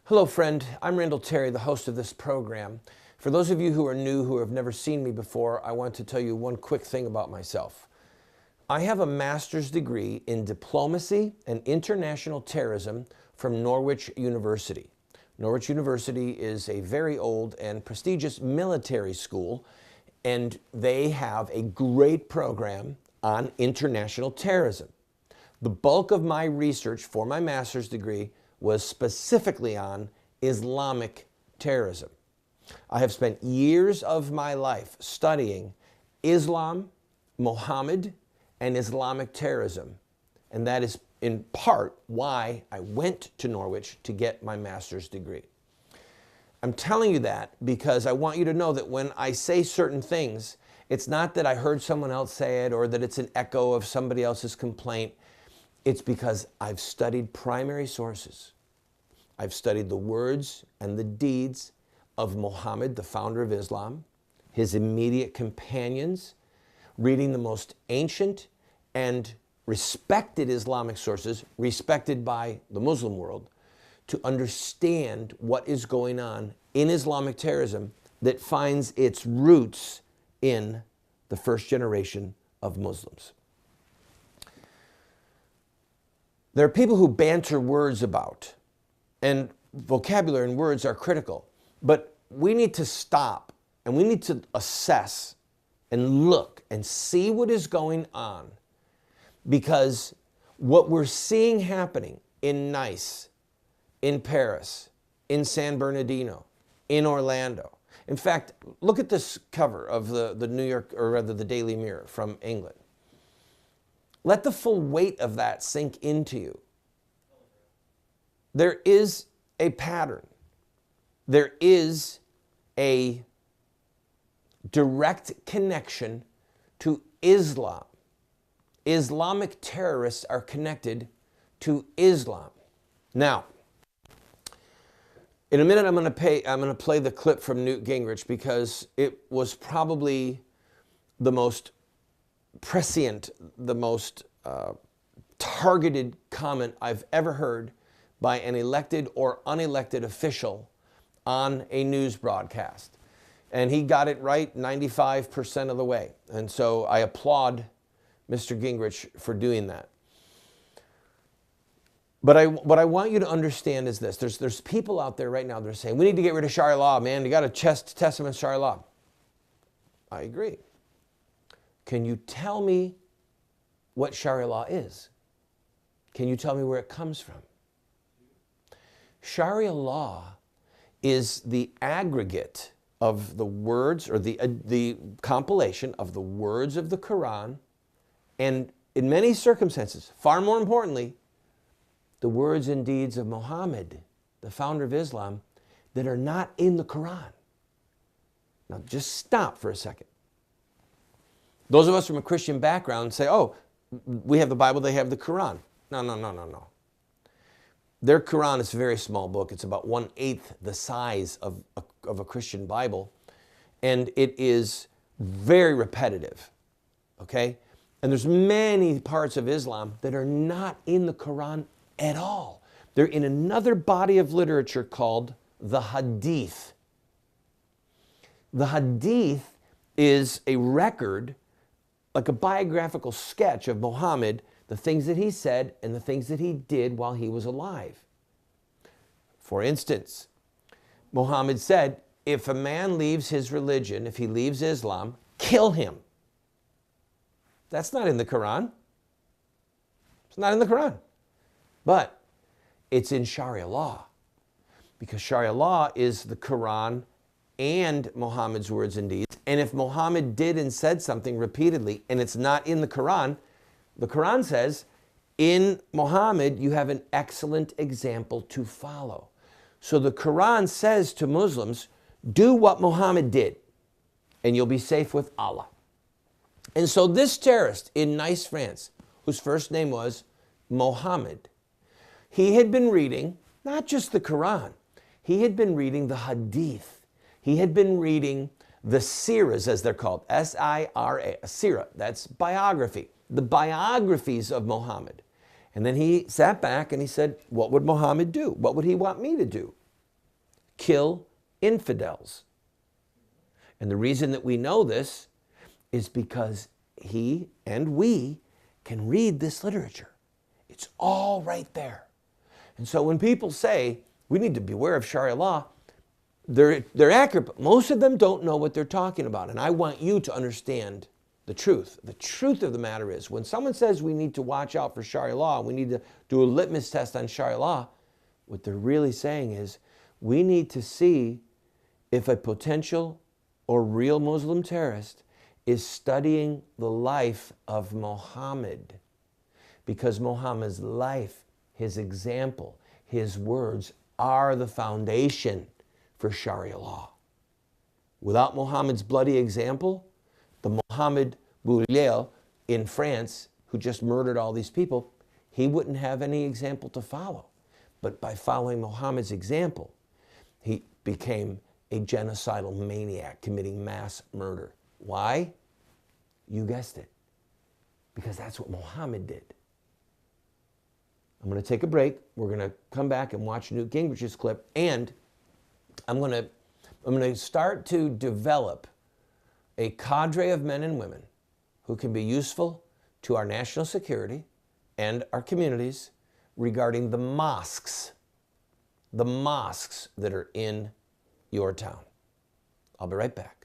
Hello, friend. I'm Randall, the host of this program. For those of you who are new, who have never seen me before, I want to tell you one quick thing about myself. I have a master's degree in diplomacy and international terrorism from Norwich University. Norwich University is a very old and prestigious military school, and they have a great program on international terrorism. The bulk of my research for my master's degree was specifically on Islamic terrorism. I have spent years of my life studying Islam, Muhammad, and Islamic terrorism. And that is in part why I went to Norwich to get my master's degree. I'm telling you that because I want you to know that when I say certain things, it's not that I heard someone else say it or that it's an echo of somebody else's complaint. It's because I've studied primary sources. I've studied the words and the deeds of Muhammad, the founder of Islam, his immediate companions, reading the most ancient and respected Islamic sources, respected by the Muslim world, to understand what is going on in Islamic terrorism that finds its roots in the first generation of Muslims. There are people who banter words about, and vocabulary and words are critical, but we need to stop and we need to assess and look and see what is going on, because what we're seeing happening in Nice, in Paris, in San Bernardino, in Orlando. In fact, look at this cover of the New York, or rather the Daily Mirror from England. Let the full weight of that sink into you. There is a pattern. There is a direct connection to Islam. Islamic terrorists are connected to Islam. Now, in a minute I'm going to play the clip from Newt Gingrich because it was probably the most prescient, the most targeted comment I've ever heard by an elected or unelected official on a news broadcast. And he got it right 95% of the way. And so I applaud Mr. Gingrich for doing that. But what I want you to understand is this. There's people out there right now that are saying, we need to get rid of Sharia law, man. You got to test them in Sharia law. I agree. Can you tell me what Sharia law is? Can you tell me where it comes from? Sharia law is the aggregate of the words, or the compilation of the words of the Quran, and in many circumstances, far more importantly, the words and deeds of Muhammad, the founder of Islam, that are not in the Quran. Now just stop for a second. Those of us from a Christian background say, oh, we have the Bible, they have the Quran. No. Their Quran is a very small book. It's about 1/8 the size of a Christian Bible. And it is very repetitive, okay? And there's many parts of Islam that are not in the Quran at all. They're in another body of literature called the Hadith. The Hadith is a record, like a biographical sketch of Muhammad, the things that he said and the things that he did while he was alive. For instance, Muhammad said, if a man leaves his religion, if he leaves Islam, kill him. That's not in the Quran. It's not in the Quran. But it's in Sharia law, because Sharia law is the Quran and Muhammad's words and deeds. And if Muhammad did and said something repeatedly and it's not in the Quran says, in Muhammad you have an excellent example to follow. So the Quran says to Muslims, do what Muhammad did and you'll be safe with Allah. And so this terrorist in Nice, France, whose first name was Muhammad, he had been reading not just the Quran, he had been reading the Hadith. He had been reading the Siras, as they're called, S-I-R-A, a Sira, that's biography, the biographies of Muhammad. And then he sat back and he said, what would Muhammad do? What would he want me to do? kill infidels. And the reason that we know this is because he and we can read this literature. It's all right there. And so when people say we need to beware of Sharia law, they're accurate, but most of them don't know what they're talking about. And I want you to understand the truth. The truth of the matter is, when someone says we need to watch out for Sharia law, we need to do a litmus test on Sharia law, what they're really saying is we need to see if a potential or real Muslim terrorist is studying the life of Muhammad. Because Muhammad's life, his example, his words are the foundation for Sharia law. Without Muhammad's bloody example, the Mohammed Boulel in France, who just murdered all these people, he wouldn't have any example to follow. But by following Muhammad's example, he became a genocidal maniac committing mass murder. Why? You guessed it. Because that's what Muhammad did. I'm going to take a break. We're going to come back and watch Newt Gingrich's clip, and I'm going to start to develop a cadre of men and women who can be useful to our national security and our communities regarding the mosques that are in your town. I'll be right back.